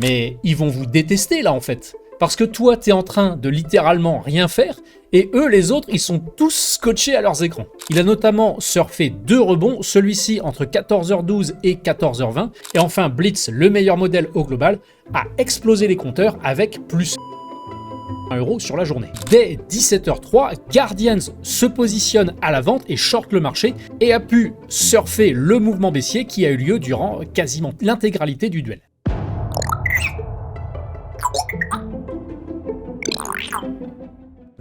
Mais ils vont vous détester là en fait. Parce que toi, t'es en train de littéralement rien faire, et eux, les autres, ils sont tous scotchés à leurs écrans. Il a notamment surfé 2 rebonds, celui-ci entre 14h12 et 14h20, et enfin Blitz, le meilleur modèle au global, a explosé les compteurs avec plus 1 euro sur la journée. Dès 17h03, Guardians se positionne à la vente et short le marché, et a pu surfer le mouvement baissier qui a eu lieu durant quasiment l'intégralité du duel.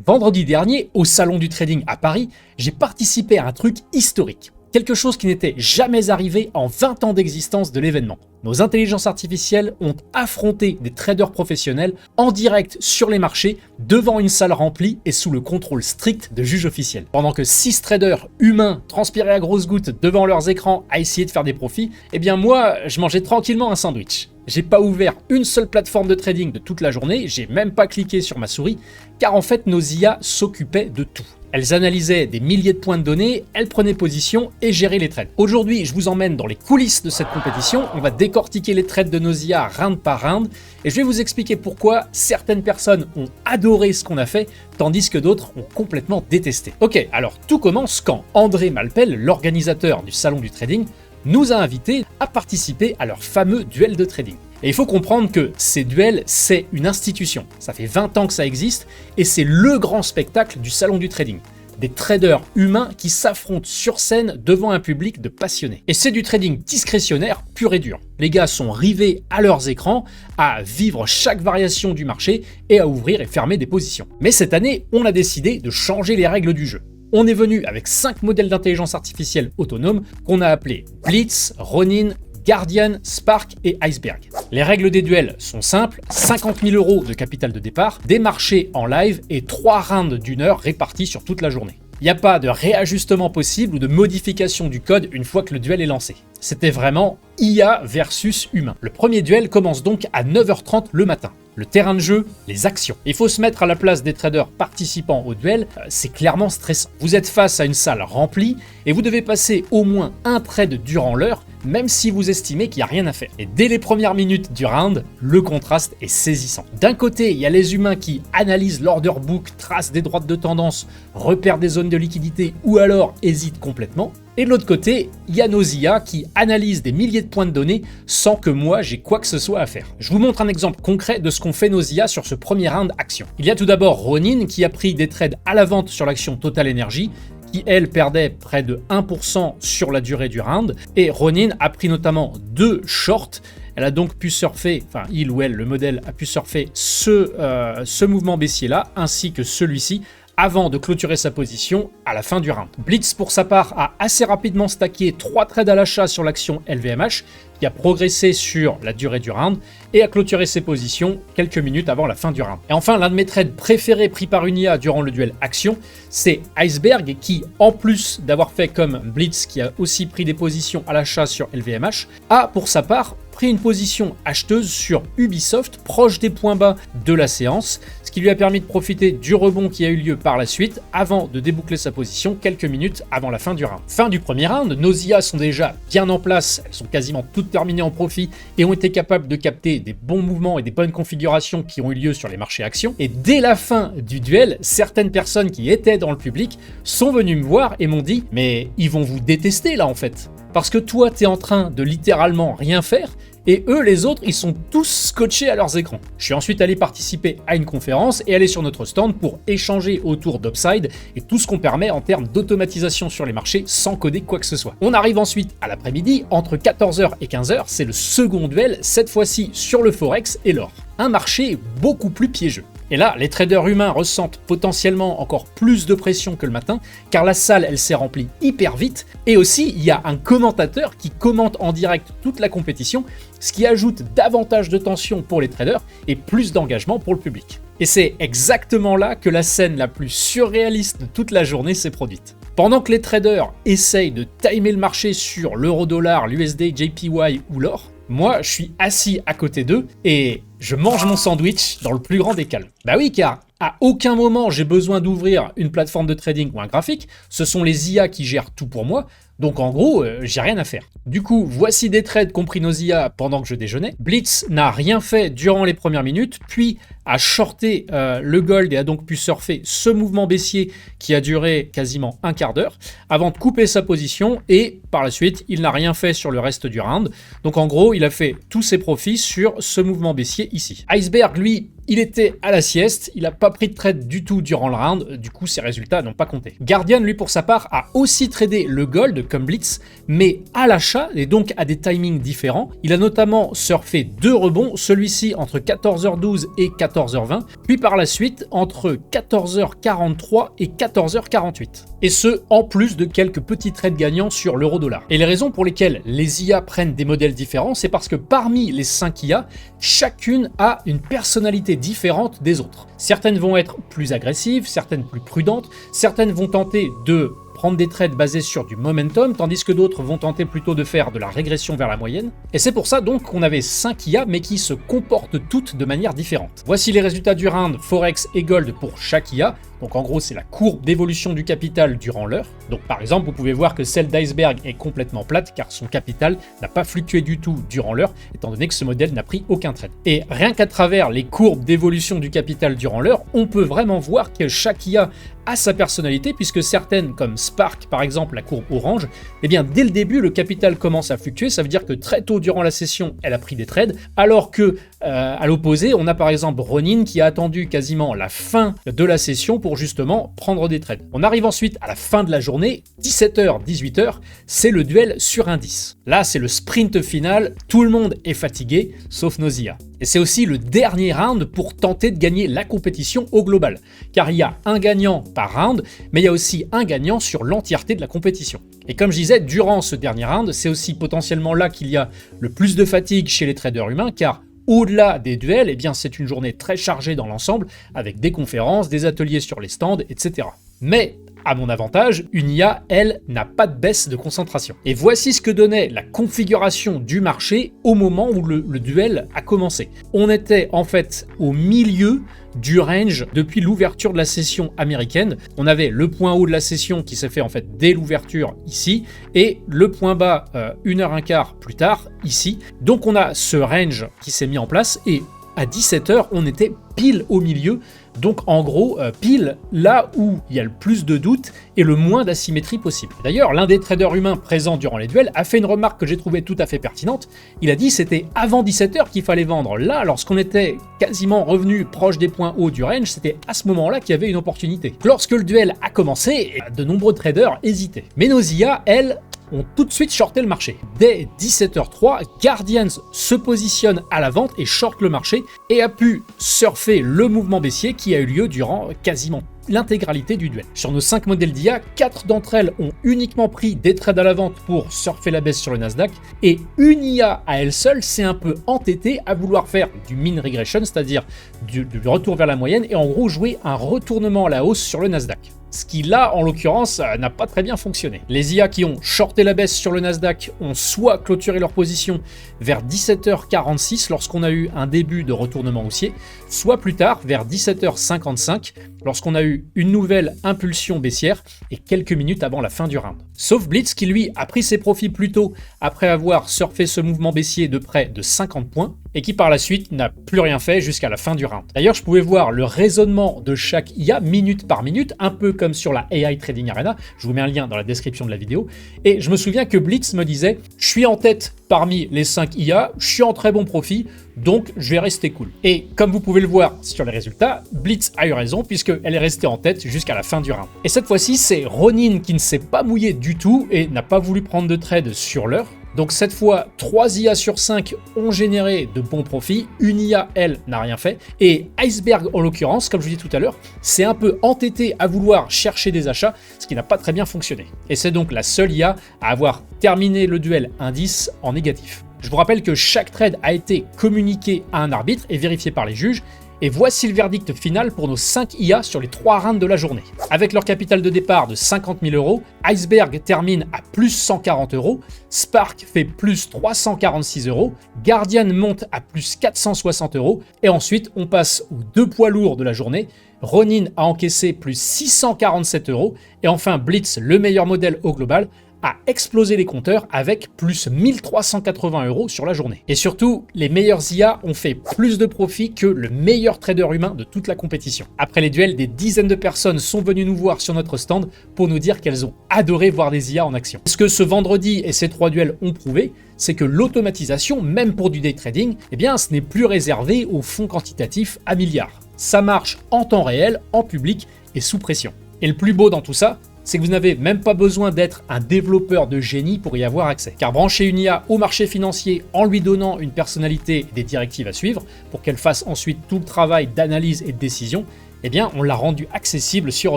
Vendredi dernier, au Salon du Trading à Paris, j'ai participé à un truc historique. Quelque chose qui n'était jamais arrivé en 20 ans d'existence de l'événement. Nos intelligences artificielles ont affronté des traders professionnels en direct sur les marchés, devant une salle remplie et sous le contrôle strict de juges officiels. Pendant que 6 traders humains transpiraient à grosses gouttes devant leurs écrans à essayer de faire des profits, eh bien moi, je mangeais tranquillement un sandwich. J'ai pas ouvert une seule plateforme de trading de toute la journée, j'ai même pas cliqué sur ma souris, car en fait nos IA s'occupaient de tout. Elles analysaient des milliers de points de données, elles prenaient position et géraient les trades. Aujourd'hui, je vous emmène dans les coulisses de cette compétition, on va décortiquer les trades de nos IA round par round, et je vais vous expliquer pourquoi certaines personnes ont adoré ce qu'on a fait, tandis que d'autres ont complètement détesté. Ok, alors tout commence quand André Malpel, l'organisateur du Salon du Trading, nous a invités à participer à leur fameux duel de trading. Et il faut comprendre que ces duels, c'est une institution. Ça fait 20 ans que ça existe et c'est le grand spectacle du salon du trading. Des traders humains qui s'affrontent sur scène devant un public de passionnés. Et c'est du trading discrétionnaire pur et dur. Les gars sont rivés à leurs écrans, à vivre chaque variation du marché et à ouvrir et fermer des positions. Mais cette année, on a décidé de changer les règles du jeu. On est venu avec 5 modèles d'intelligence artificielle autonomes qu'on a appelés Blitz, Ronin, Guardian, Spark et Iceberg. Les règles des duels sont simples, 50 000 euros de capital de départ, des marchés en live et 3 rounds d'1 heure répartis sur toute la journée. Il n'y a pas de réajustement possible ou de modification du code une fois que le duel est lancé. C'était vraiment IA versus humain. Le premier duel commence donc à 9h30 le matin. Le terrain de jeu, les actions. Il faut se mettre à la place des traders participants au duel, c'est clairement stressant. Vous êtes face à une salle remplie et vous devez passer au moins un trade durant l'heure, même si vous estimez qu'il n'y a rien à faire. Et dès les premières minutes du round, le contraste est saisissant. D'un côté, il y a les humains qui analysent l'order book, tracent des droites de tendance, repèrent des zones de liquidité ou alors hésitent complètement. Et de l'autre côté, il y a nos IA qui analysent des milliers de points de données sans que moi j'ai quoi que ce soit à faire. Je vous montre un exemple concret de ce qu'ont fait nos IA sur ce premier round action. Il y a tout d'abord Ronin qui a pris des trades à la vente sur l'action Total Energy, qui elle perdait près de 1% sur la durée du round, et Ronin a pris notamment 2 shorts. Elle a donc pu surfer, enfin il ou elle, le modèle a pu surfer ce mouvement baissier là, ainsi que celui-ci, avant de clôturer sa position à la fin du round. Blitz, pour sa part, a assez rapidement stacké 3 trades à l'achat sur l'action LVMH, qui a progressé sur la durée du round, et a clôturé ses positions quelques minutes avant la fin du round. Et enfin, l'un de mes trades préférés pris par une IA durant le duel action, c'est Iceberg, qui, en plus d'avoir fait comme Blitz, qui a aussi pris des positions à l'achat sur LVMH, a, pour sa part, pris une position acheteuse sur Ubisoft, proche des points bas de la séance, ce qui lui a permis de profiter du rebond qui a eu lieu par la suite, avant de déboucler sa position quelques minutes avant la fin du round. Fin du premier round, nos IA sont déjà bien en place, elles sont quasiment toutes terminées en profit et ont été capables de capter des bons mouvements et des bonnes configurations qui ont eu lieu sur les marchés actions. Et dès la fin du duel, certaines personnes qui étaient dans le public sont venues me voir et m'ont dit « Mais ils vont vous détester là en fait !» Parce que toi, t'es en train de littéralement rien faire, et eux, les autres, ils sont tous scotchés à leurs écrans. Je suis ensuite allé participer à une conférence et aller sur notre stand pour échanger autour d'Upside et tout ce qu'on permet en termes d'automatisation sur les marchés sans coder quoi que ce soit. On arrive ensuite à l'après-midi, entre 14h et 15h, c'est le second duel, cette fois-ci sur le Forex et l'or. Un marché beaucoup plus piégeux. Et là, les traders humains ressentent potentiellement encore plus de pression que le matin, car la salle, elle s'est remplie hyper vite, et aussi, il y a un commentateur qui commente en direct toute la compétition, ce qui ajoute davantage de tension pour les traders et plus d'engagement pour le public. Et c'est exactement là que la scène la plus surréaliste de toute la journée s'est produite. Pendant que les traders essayent de timer le marché sur l'euro-dollar, l'USD, JPY ou l'or, moi, je suis assis à côté d'eux et je mange mon sandwich dans le plus grand des calmes. Bah oui, car À aucun moment j'ai besoin d'ouvrir une plateforme de trading ou un graphique, ce sont les IA qui gèrent tout pour moi, donc en gros, j'ai rien à faire. Du coup, voici des trades compris nos IA pendant que je déjeunais. Blitz n'a rien fait durant les premières minutes, puis a shorté le gold et a donc pu surfer ce mouvement baissier qui a duré quasiment un quart d'heure avant de couper sa position et par la suite, il n'a rien fait sur le reste du round. Donc en gros, il a fait tous ses profits sur ce mouvement baissier ici. Iceberg, lui, il était à la sieste, il n'a pas pris de trade du tout durant le round, du coup ses résultats n'ont pas compté. Guardian, lui pour sa part, a aussi tradé le gold comme Blitz, mais à l'achat et donc à des timings différents. Il a notamment surfé 2 rebonds, celui-ci entre 14h12 et 14h20, puis par la suite entre 14h43 et 14h48. Et ce, en plus de quelques petits trades gagnants sur l'euro-dollar. Et les raisons pour lesquelles les IA prennent des modèles différents, c'est parce que parmi les 5 IA, chacune a une personnalité différente des autres. Certaines vont être plus agressives, certaines plus prudentes, certaines vont tenter de prendre des trades basés sur du momentum, tandis que d'autres vont tenter plutôt de faire de la régression vers la moyenne. Et c'est pour ça donc qu'on avait 5 IA, mais qui se comportent toutes de manière différente. Voici les résultats du round Forex et Gold pour chaque IA. Donc en gros, c'est la courbe d'évolution du capital durant l'heure. Donc par exemple, vous pouvez voir que celle d'Iceberg est complètement plate, car son capital n'a pas fluctué du tout durant l'heure, étant donné que ce modèle n'a pris aucun trade. Et rien qu'à travers les courbes d'évolution du capital durant l'heure, on peut vraiment voir que chaque IA a sa personnalité, puisque certaines, comme Spark par exemple, la courbe orange, eh bien dès le début, le capital commence à fluctuer, ça veut dire que très tôt durant la session, elle a pris des trades, alors que à l'opposé, on a par exemple Ronin qui a attendu quasiment la fin de la session pour justement prendre des trades. On arrive ensuite à la fin de la journée, 17h, 18h, c'est le duel sur indice. Là, c'est le sprint final, tout le monde est fatigué, sauf nos IA. Et c'est aussi le dernier round pour tenter de gagner la compétition au global. Car il y a un gagnant par round, mais il y a aussi un gagnant sur l'entièreté de la compétition. Et comme je disais, durant ce dernier round, c'est aussi potentiellement là qu'il y a le plus de fatigue chez les traders humains, car au-delà des duels, eh bien c'est une journée très chargée dans l'ensemble, avec des conférences, des ateliers sur les stands, etc. Mais à mon avantage, une IA, elle, n'a pas de baisse de concentration. Et voici ce que donnait la configuration du marché au moment où le duel a commencé. On était en fait au milieu du range depuis l'ouverture de la session américaine. On avait le point haut de la session qui s'est fait en fait dès l'ouverture ici, et le point bas 1h15 plus tard ici. Donc on a ce range qui s'est mis en place, et à 17h, on était pile au milieu. Donc en gros, pile là où il y a le plus de doutes et le moins d'asymétrie possible. D'ailleurs, l'un des traders humains présents durant les duels a fait une remarque que j'ai trouvée tout à fait pertinente. Il a dit que c'était avant 17h qu'il fallait vendre. Là, lorsqu'on était quasiment revenu proche des points hauts du range, c'était à ce moment-là qu'il y avait une opportunité. Lorsque le duel a commencé, de nombreux traders hésitaient. Mais nos IA, elles, ont tout de suite shorté le marché. Dès 17h03, Guardians se positionne à la vente et short le marché et a pu surfer le mouvement baissier qui a eu lieu durant quasiment l'intégralité du duel. Sur nos 5 modèles d'IA, 4 d'entre elles ont uniquement pris des trades à la vente pour surfer la baisse sur le Nasdaq, et une IA à elle seule s'est un peu entêtée à vouloir faire du mean regression, c'est-à-dire du retour vers la moyenne, et en gros jouer un retournement à la hausse sur le Nasdaq. Ce qui là, en l'occurrence, n'a pas très bien fonctionné. Les IA qui ont shorté la baisse sur le Nasdaq ont soit clôturé leur position vers 17h46 lorsqu'on a eu un début de retournement haussier, soit plus tard vers 17h55 lorsqu'on a eu une nouvelle impulsion baissière et quelques minutes avant la fin du round. Sauf Blitz qui lui a pris ses profits plus tôt après avoir surfé ce mouvement baissier de près de 50 points et qui par la suite n'a plus rien fait jusqu'à la fin du round. D'ailleurs, je pouvais voir le raisonnement de chaque IA minute par minute, un peu comme sur la AI Trading Arena. Je vous mets un lien dans la description de la vidéo. Et je me souviens que Blitz me disait « Je suis en tête parmi les 5 IA, je suis en très bon profit, donc je vais rester cool. » Et comme vous pouvez le voir sur les résultats, Blitz a eu raison puisqu'elle est restée en tête jusqu'à la fin du round. Et cette fois-ci, c'est Ronin qui ne s'est pas mouillé du tout et n'a pas voulu prendre de trade sur l'heure. Donc cette fois, 3 IA sur 5 ont généré de bons profits, une IA, elle, n'a rien fait, et Iceberg, en l'occurrence, comme je vous dis tout à l'heure, s'est un peu entêté à vouloir chercher des achats, ce qui n'a pas très bien fonctionné. Et c'est donc la seule IA à avoir terminé le duel indice en négatif. Je vous rappelle que chaque trade a été communiqué à un arbitre et vérifié par les juges, et voici le verdict final pour nos 5 IA sur les 3 rounds de la journée. Avec leur capital de départ de 50 000 €, Iceberg termine à plus 140 €, Spark fait plus 346 €, Guardian monte à plus 460 €, et ensuite on passe aux 2 poids lourds de la journée. Ronin a encaissé plus 647 €, et enfin Blitz, le meilleur modèle au global, a explosé les compteurs avec plus 1380 € sur la journée. Et surtout, les meilleurs IA ont fait plus de profit que le meilleur trader humain de toute la compétition. Après les duels, des dizaines de personnes sont venues nous voir sur notre stand pour nous dire qu'elles ont adoré voir des IA en action. Ce que ce vendredi et ces 3 duels ont prouvé, c'est que l'automatisation, même pour du day trading, eh bien, ce n'est plus réservé aux fonds quantitatifs à milliards. Ça marche en temps réel, en public et sous pression. Et le plus beau dans tout ça, c'est que vous n'avez même pas besoin d'être un développeur de génie pour y avoir accès. Car brancher une IA au marché financier en lui donnant une personnalité et des directives à suivre, pour qu'elle fasse ensuite tout le travail d'analyse et de décision, eh bien, on l'a rendu accessible sur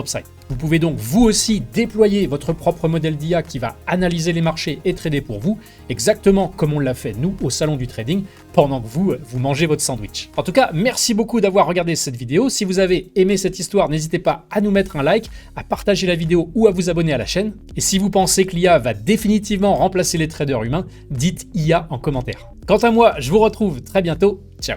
Upside. Vous pouvez donc vous aussi déployer votre propre modèle d'IA qui va analyser les marchés et trader pour vous, exactement comme on l'a fait nous au salon du trading, pendant que vous mangez votre sandwich. En tout cas, merci beaucoup d'avoir regardé cette vidéo. Si vous avez aimé cette histoire, n'hésitez pas à nous mettre un like, à partager la vidéo ou à vous abonner à la chaîne. Et si vous pensez que l'IA va définitivement remplacer les traders humains, dites IA en commentaire. Quant à moi, je vous retrouve très bientôt. Ciao.